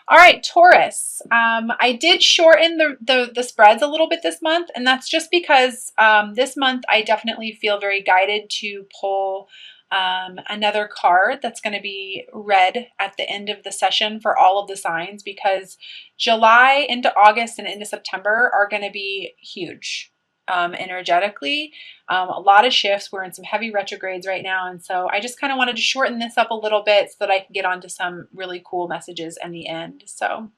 All right, Taurus. I did shorten the spreads a little bit this month, and that's just because this month I definitely feel very guided to pull another card that's going to be read at the end of the session for all of the signs, because July into August and into September are going to be huge energetically. A lot of shifts. We're in some heavy retrogrades right now. And so I just kind of wanted to shorten this up a little bit so that I can get onto some really cool messages in the end. So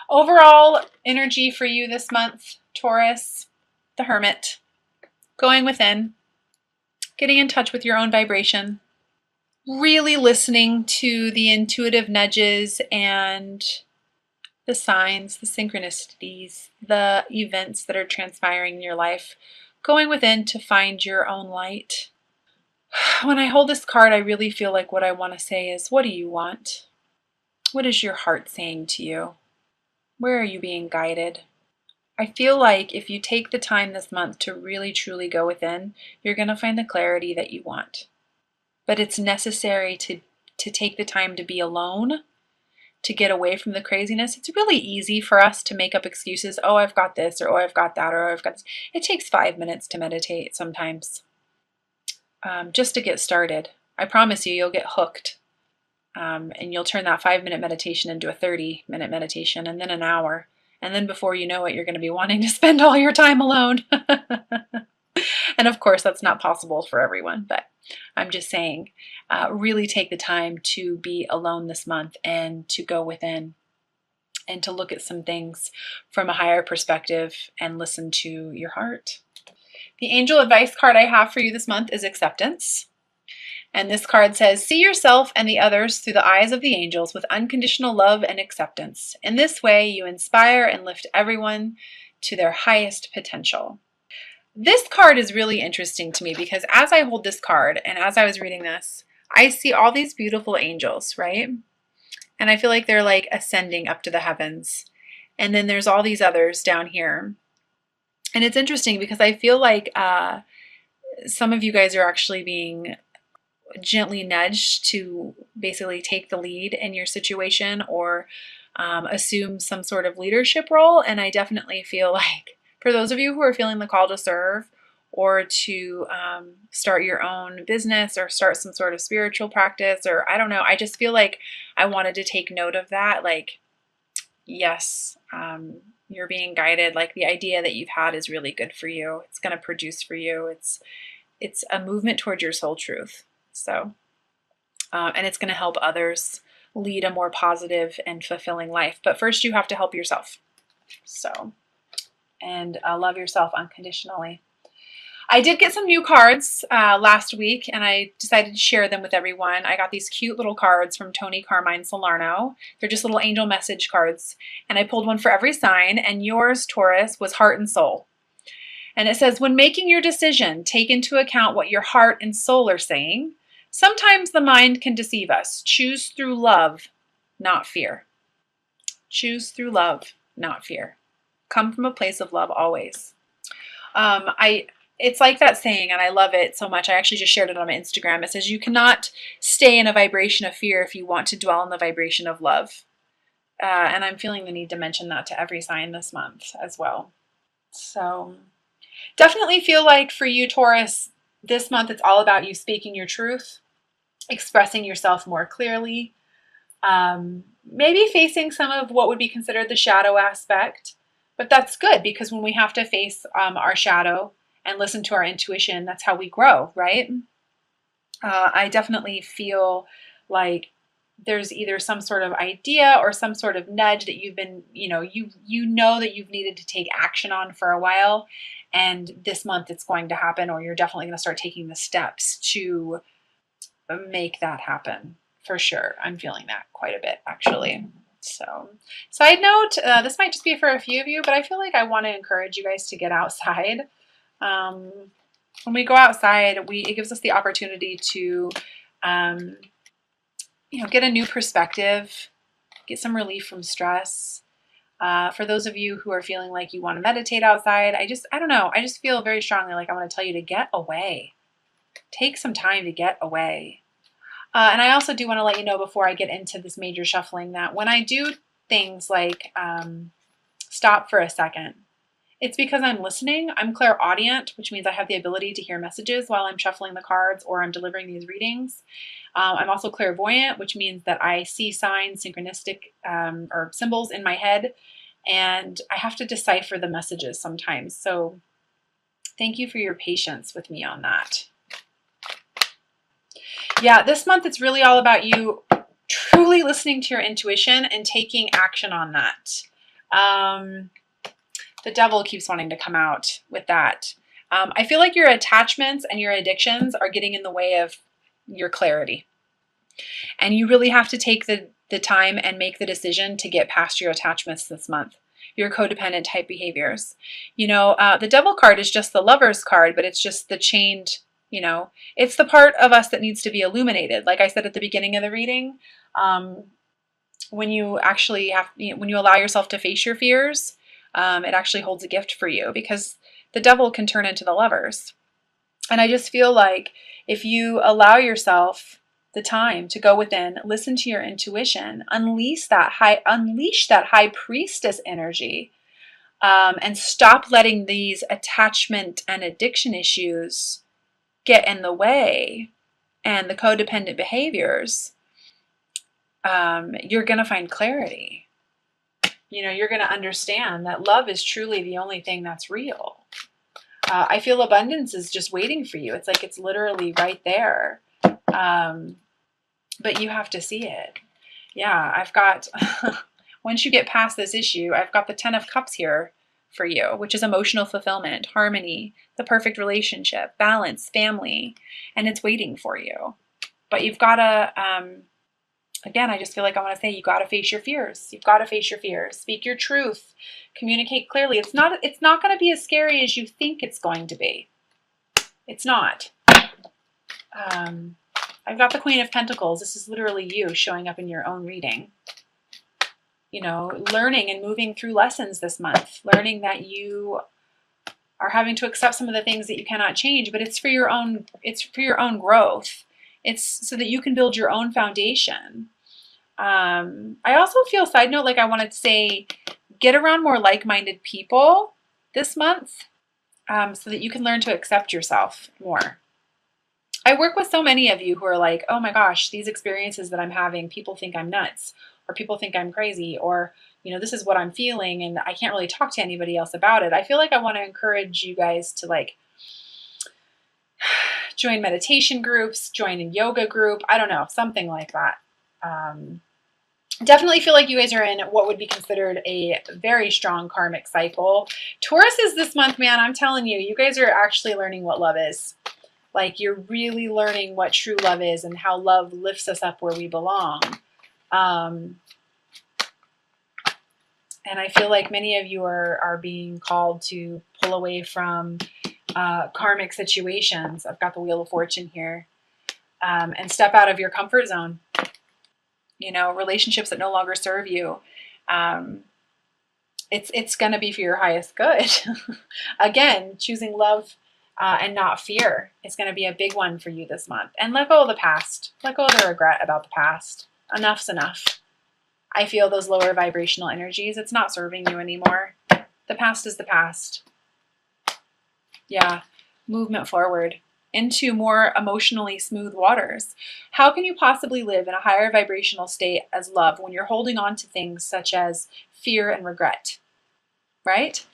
overall energy for you this month, Taurus, the Hermit, going within, getting in touch with your own vibration, really listening to the intuitive nudges and the signs, the synchronicities, the events that are transpiring in your life, going within to find your own light. When I hold this card, I really feel like what I want to say is, what do you want? What is your heart saying to you? Where are you being guided? I feel like if you take the time this month to really truly go within, you're going to find the clarity that you want. But it's necessary to take the time to be alone, to get away from the craziness. It's really easy for us to make up excuses. Oh, I've got this, or oh, I've got that, or oh, I've got this. It takes 5 minutes to meditate sometimes, just to get started. I promise you, you'll get hooked. And you'll turn that 5-minute meditation into a 30-minute meditation, and then an hour. And then before you know it, you're going to be wanting to spend all your time alone. And of course, that's not possible for everyone, but I'm just saying, really take the time to be alone this month and to go within and to look at some things from a higher perspective and listen to your heart. The angel advice card I have for you this month is acceptance. And this card says, see yourself and the others through the eyes of the angels with unconditional love and acceptance. In this way, you inspire and lift everyone to their highest potential. This card is really interesting to me because as I hold this card and as I was reading this, I see all these beautiful angels, right? And I feel like they're like ascending up to the heavens. And then there's all these others down here. And it's interesting because I feel like some of you guys are actually being gently nudged to basically take the lead in your situation or assume some sort of leadership role. And I definitely feel like for those of you who are feeling the call to serve or to start your own business or start some sort of spiritual practice, or I don't know, I just feel like I wanted to take note of that. Like, yes, you're being guided. Like the idea that you've had is really good for you. It's going to produce for you. It's a movement towards your soul truth. So, and it's going to help others lead a more positive and fulfilling life. But first you have to help yourself. So, and love yourself unconditionally. I did get some new cards last week and I decided to share them with everyone. I got these cute little cards from Tony Carmine Salerno. They're just little angel message cards. And I pulled one for every sign, and yours, Taurus, was heart and soul. And it says, when making your decision, take into account what your heart and soul are saying. Sometimes the mind can deceive us. Choose through love, not fear. Choose through love, not fear. Come from a place of love always. It's like that saying, and I love it so much. I actually just shared it on my Instagram. It says, you cannot stay in a vibration of fear if you want to dwell in the vibration of love. And I'm feeling the need to mention that to every sign this month as well. So definitely feel like for you, Taurus, this month it's all about you speaking your truth, expressing yourself more clearly, maybe facing some of what would be considered the shadow aspect. But that's good because when we have to face our shadow and listen to our intuition, that's how we grow, right? I definitely feel like there's either some sort of idea or some sort of nudge that you've been, you know that you've needed to take action on for a while. And this month it's going to happen, or you're definitely going to start taking the steps to make that happen for sure. I'm feeling that quite a bit actually. So, side note, this might just be for a few of you, but I feel like I want to encourage you guys to get outside. When we go outside, it gives us the opportunity to, get a new perspective, get some relief from stress. For those of you who are feeling like you want to meditate outside, I don't know. I just feel very strongly like I want to tell you to get away. Take some time to get away. And I also do want to let you know before I get into this major shuffling that when I do things like stop for a second. It's because I'm listening. I'm clairaudient, which means I have the ability to hear messages while I'm shuffling the cards or I'm delivering these readings. I'm also clairvoyant, which means that I see signs, synchronistic or symbols in my head, and I have to decipher the messages sometimes. So thank you for your patience with me on that. Yeah, this month it's really all about you truly listening to your intuition and taking action on that. The devil keeps wanting to come out with that. I feel like your attachments and your addictions are getting in the way of your clarity. And you really have to take the time and make the decision to get past your attachments this month, your codependent type behaviors. You know, the devil card is just the lover's card, but it's just the chained, you know, it's the part of us that needs to be illuminated. Like I said at the beginning of the reading, when you actually have, when you allow yourself to face your fears, it actually holds a gift for you, because the devil can turn into the lovers. And I just feel like if you allow yourself the time to go within, listen to your intuition, unleash that high priestess energy, and stop letting these attachment and addiction issues get in the way and the codependent behaviors, you're going to find clarity. You know, you're going to understand that love is truly the only thing that's real. I feel abundance is just waiting for you. It's like it's literally right there. But you have to see it. Yeah, I've got, once you get past this issue, I've got the 10 of Cups here for you, which is emotional fulfillment, harmony, the perfect relationship, balance, family, and it's waiting for you. But you've got to, again, I just feel like I want to say you got to face your fears. You've got to face your fears. Speak your truth. Communicate clearly. It's not going to be as scary as you think it's going to be. It's not. I've got the Queen of Pentacles. This is literally you showing up in your own reading. You know, learning and moving through lessons this month. Learning that you are having to accept some of the things that you cannot change, but it's for your own growth. It's so that you can build your own foundation. I also feel, side note, like I wanted to say, get around more like-minded people this month, so that you can learn to accept yourself more. I work with so many of you who are like, oh my gosh, these experiences that I'm having, people think I'm nuts, or people think I'm crazy, or, you know, this is what I'm feeling and I can't really talk to anybody else about it. I feel like I want to encourage you guys to like join meditation groups, join a yoga group. I don't know, something like that. Definitely feel like you guys are in what would be considered a very strong karmic cycle. Taurus is this month, man. I'm telling you, you guys are actually learning what love is. Like, you're really learning what true love is and how love lifts us up where we belong. And I feel like many of you are being called to pull away from karmic situations. I've got the Wheel of Fortune here. And step out of your comfort zone. You know, relationships that no longer serve you. It's going to be for your highest good. Again, choosing love and not fear is going to be a big one for you this month. And let go of the past. Let go of the regret about the past. Enough's enough. I feel those lower vibrational energies. It's not serving you anymore. The past is the past. Yeah, movement forward into more emotionally smooth waters. How can you possibly live in a higher vibrational state as love when you're holding on to things such as fear and regret, right?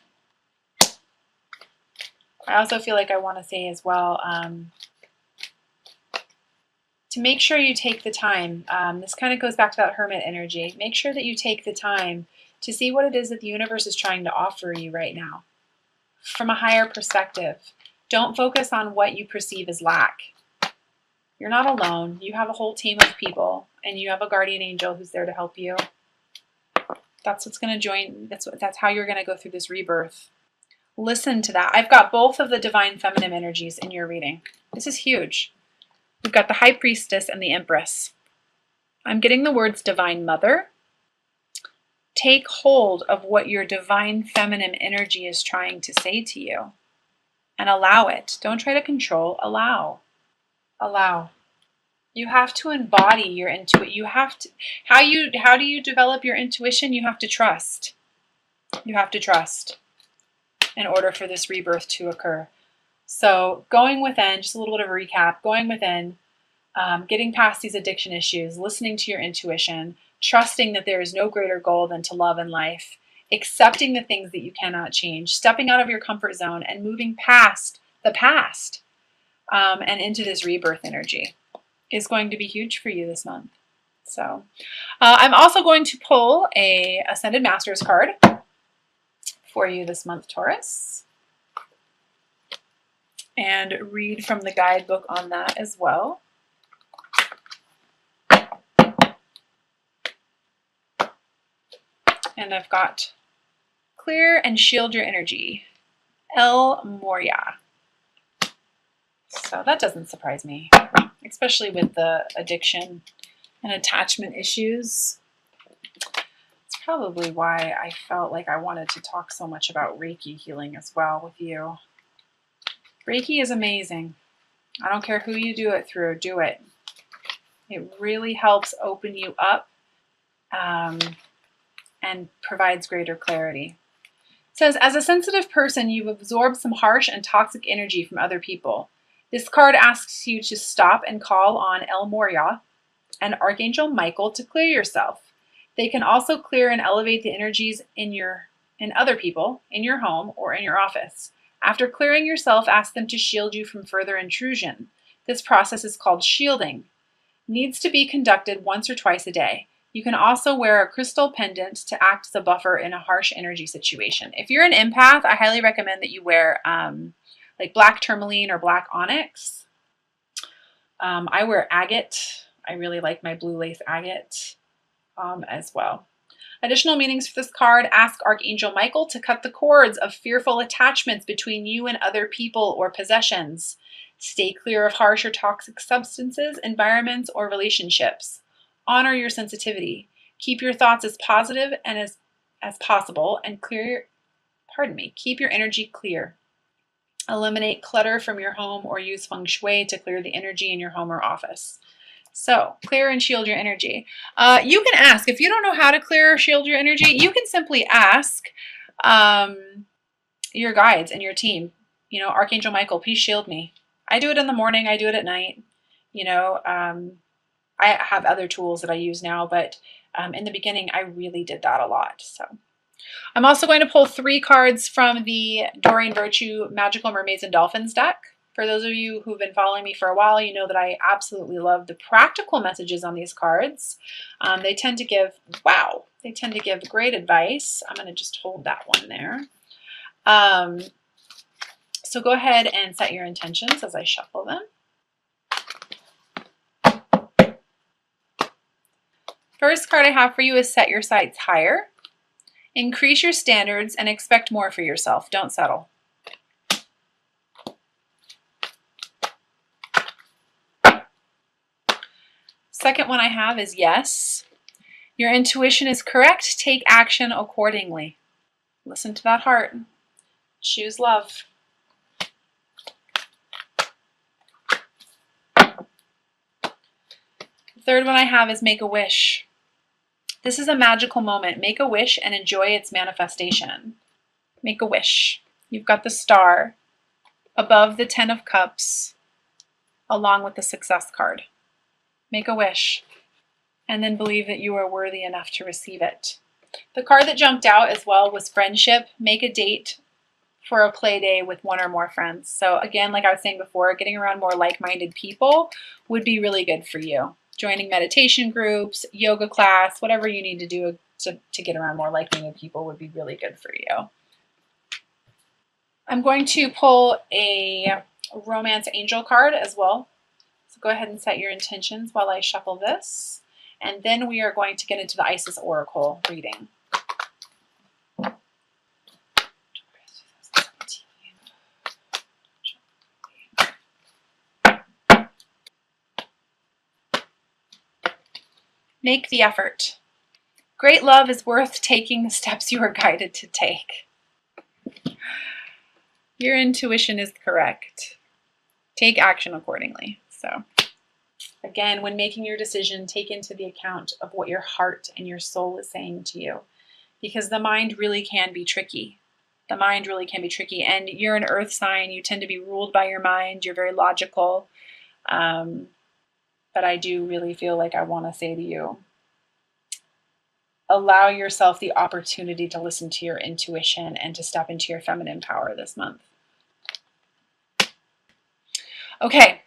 I also feel like I want to say as well, to make sure you take the time, this kind of goes back to that hermit energy, make sure that you take the time to see what it is that the universe is trying to offer you right now from a higher perspective. Don't focus on what you perceive as lack. You're not alone. You have a whole team of people, and you have a guardian angel who's there to help you. That's what's going to join. That's how you're going to go through this rebirth. Listen to that. I've got both of the divine feminine energies in your reading. This is huge. We've got the High Priestess and the Empress. I'm getting the words Divine Mother. Take hold of what your divine feminine energy is trying to say to you. And allow it. Don't try to control. Allow. Allow. You have to embody your intuition. You have to, how do you develop your intuition? You have to trust. You have to trust in order for this rebirth to occur. So going within, just a little bit of a recap, going within, getting past these addiction issues, listening to your intuition, trusting that there is no greater goal than to love in life, accepting the things that you cannot change, stepping out of your comfort zone and moving past the past and into this rebirth energy is going to be huge for you this month. So I'm also going to pull a Ascended Masters card for you this month, Taurus, and read from the guidebook on that as well. And I've got Clear and Shield Your Energy, El Moria. So that doesn't surprise me, especially with the addiction and attachment issues. It's probably why I felt like I wanted to talk so much about Reiki healing as well with you. Reiki is amazing. I don't care who you do it through, do it. It really helps open you up and provides greater clarity. It says, as a sensitive person, you've absorbed some harsh and toxic energy from other people. This card asks you to stop and call on El Moria and Archangel Michael to clear yourself. They can also clear and elevate the energies in other people, in your home, or in your office. After clearing yourself, ask them to shield you from further intrusion. This process is called shielding. Needs to be conducted once or twice a day. You can also wear a crystal pendant to act as a buffer in a harsh energy situation. If you're an empath, I highly recommend that you wear like black tourmaline or black onyx. I wear agate. I really like my blue lace agate as well. Additional meanings for this card: ask Archangel Michael to cut the cords of fearful attachments between you and other people or possessions. Stay clear of harsh or toxic substances, environments, or relationships. Honor your sensitivity. Keep your thoughts as positive and as possible, and keep your energy clear. Eliminate clutter from your home or use feng shui to clear the energy in your home or office. So, clear and shield your energy. You can ask, if you don't know how to clear or shield your energy, you can simply ask your guides and your team, Archangel Michael, please shield me. I do it in the morning, I do it at night. I have other tools that I use now, but in the beginning, I really did that a lot. So I'm also going to pull 3 cards from the Doreen Virtue Magical Mermaids and Dolphins deck. For those of you who've been following me for a while, you know that I absolutely love the practical messages on these cards. They tend to give great advice. I'm going to just hold that one there. So go ahead and set your intentions as I shuffle them. First card I have for you is set your sights higher. Increase your standards and expect more for yourself. Don't settle. Second one I have is yes. Your intuition is correct. Take action accordingly. Listen to that heart. Choose love. The third one I have is make a wish. This is a magical moment. Make a wish and enjoy its manifestation. Make a wish. You've got the star above the 10 of Cups, along with the Success card. Make a wish, and then believe that you are worthy enough to receive it. The card that jumped out as well was friendship. Make a date for a play day with 1 or more friends. So again, like I was saying before, getting around more like-minded people would be really good for you. Joining meditation groups, yoga class, whatever you need to do to get around more like-minded people would be really good for you. I'm going to pull a romance angel card as well. So go ahead and set your intentions while I shuffle this. And then we are going to get into the Isis Oracle reading. Make the effort. Great love is worth taking the steps you are guided to take. Your intuition is correct. Take action accordingly. So Again, when making your decision, take into the account of what your heart and your soul is saying to you, because the mind really can be tricky. The mind really can be tricky. And you're an earth sign. You tend to be ruled by your mind. You're very logical. But I do really feel like I want to say to you, allow yourself the opportunity to listen to your intuition and to step into your feminine power this month. Okay,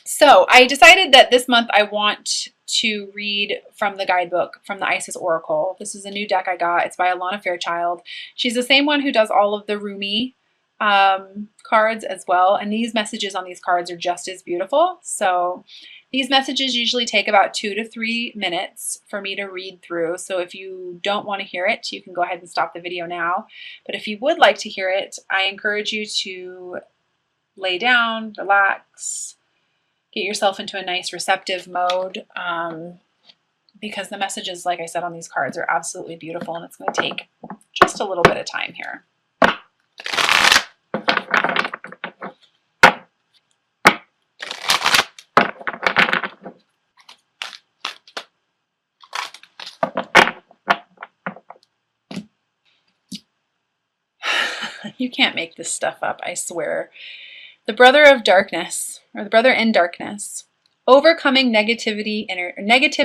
so I decided that this month I want to read from the guidebook, from the Isis Oracle. This is a new deck I got. It's by Alana Fairchild. She's the same one who does all of the Rumi cards as well. And these messages on these cards are just as beautiful. So these messages usually take about 2 to 3 minutes for me to read through. So if you don't want to hear it, you can go ahead and stop the video now. But if you would like to hear it, I encourage you to lay down, relax, get yourself into a nice receptive mode, because the messages, like I said, on these cards are absolutely beautiful, and it's going to take just a little bit of time here. You can't make this stuff up, I swear. The brother of darkness, or the brother in darkness, overcoming negative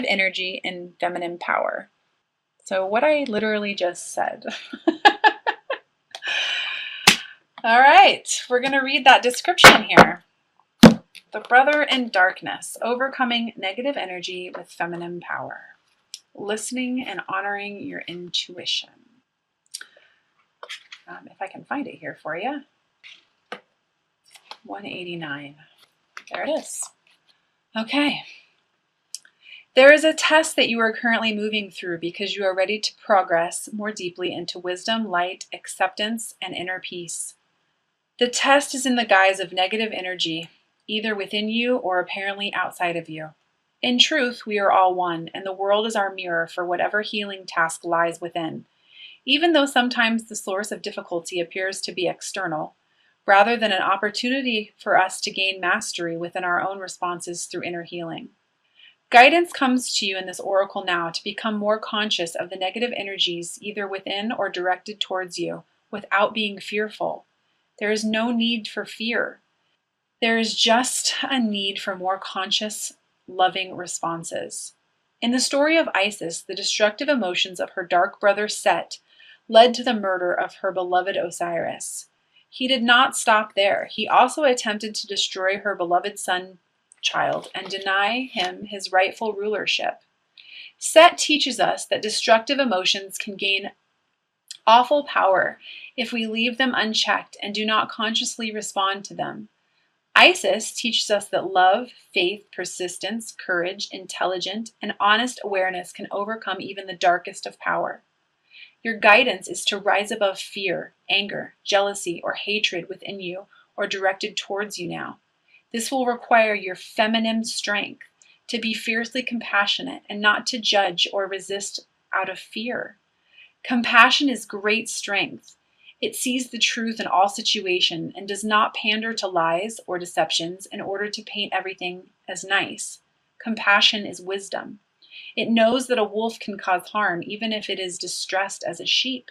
energy and feminine power. So what I literally just said. All right, we're going to read that description here. The brother in darkness, overcoming negative energy with feminine power. Listening and honoring your intuition. If I can find it here for you. 189. There it is. Okay. There is a test that you are currently moving through because you are ready to progress more deeply into wisdom, light, acceptance, and inner peace. The test is in the guise of negative energy, either within you or apparently outside of you. In truth, we are all one, and the world is our mirror for whatever healing task lies within. Even though sometimes the source of difficulty appears to be external, rather than an opportunity for us to gain mastery within our own responses through inner healing. Guidance comes to you in this oracle now to become more conscious of the negative energies either within or directed towards you without being fearful. There is no need for fear. There is just a need for more conscious, loving responses. In the story of Isis, the destructive emotions of her dark brother Set led to the murder of her beloved Osiris. He did not stop there. He also attempted to destroy her beloved son-child and deny him his rightful rulership. Set teaches us that destructive emotions can gain awful power if we leave them unchecked and do not consciously respond to them. Isis teaches us that love, faith, persistence, courage, intelligent, and honest awareness can overcome even the darkest of power. Your guidance is to rise above fear, anger, jealousy, or hatred within you or directed towards you now. This will require your feminine strength to be fiercely compassionate and not to judge or resist out of fear. Compassion is great strength. It sees the truth in all situations and does not pander to lies or deceptions in order to paint everything as nice. Compassion is wisdom. It knows that a wolf can cause harm even if it is dressed as a sheep.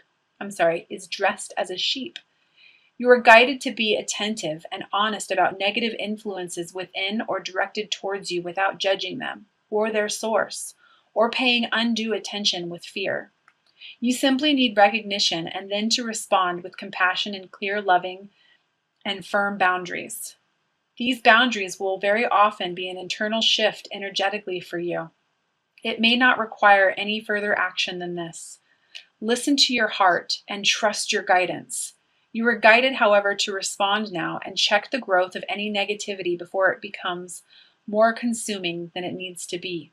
You are guided to be attentive and honest about negative influences within or directed towards you without judging them, or their source, or paying undue attention with fear. You simply need recognition and then to respond with compassion and clear, loving, and firm boundaries. These boundaries will very often be an internal shift energetically for you. It may not require any further action than this. Listen to your heart and trust your guidance. You are guided, however, to respond now and check the growth of any negativity before it becomes more consuming than it needs to be.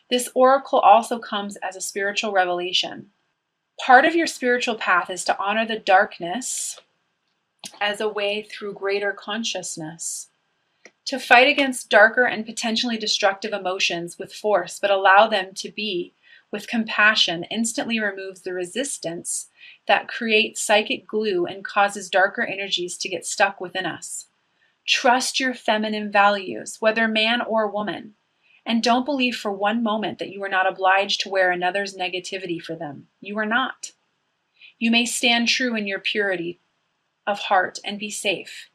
This oracle also comes as a spiritual revelation. Part of your spiritual path is to honor the darkness as a way through greater consciousness. To fight against darker and potentially destructive emotions with force, but allow them to be with compassion, instantly removes the resistance that creates psychic glue and causes darker energies to get stuck within us. Trust your feminine values, whether man or woman, and don't believe for one moment that you are not obliged to wear another's negativity for them. You are not. You may stand true in your purity of heart and be safe.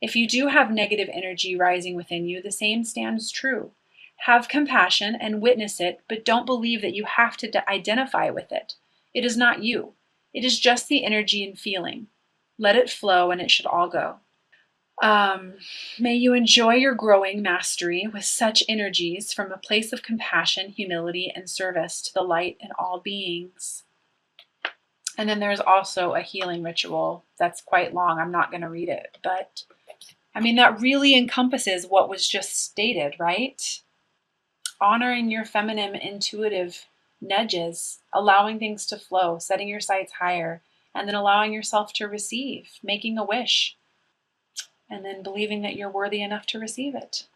If you do have negative energy rising within you, the same stands true. Have compassion and witness it, but don't believe that you have to identify with it. It is not you. It is just the energy and feeling. Let it flow and it should all go. May you enjoy your growing mastery with such energies from a place of compassion, humility, and service to the light in all beings. And then there's also a healing ritual that's quite long. I'm not going to read it, but I mean, that really encompasses what was just stated, right? Honoring your feminine intuitive nudges, allowing things to flow, setting your sights higher, and then allowing yourself to receive, making a wish, and then believing that you're worthy enough to receive it.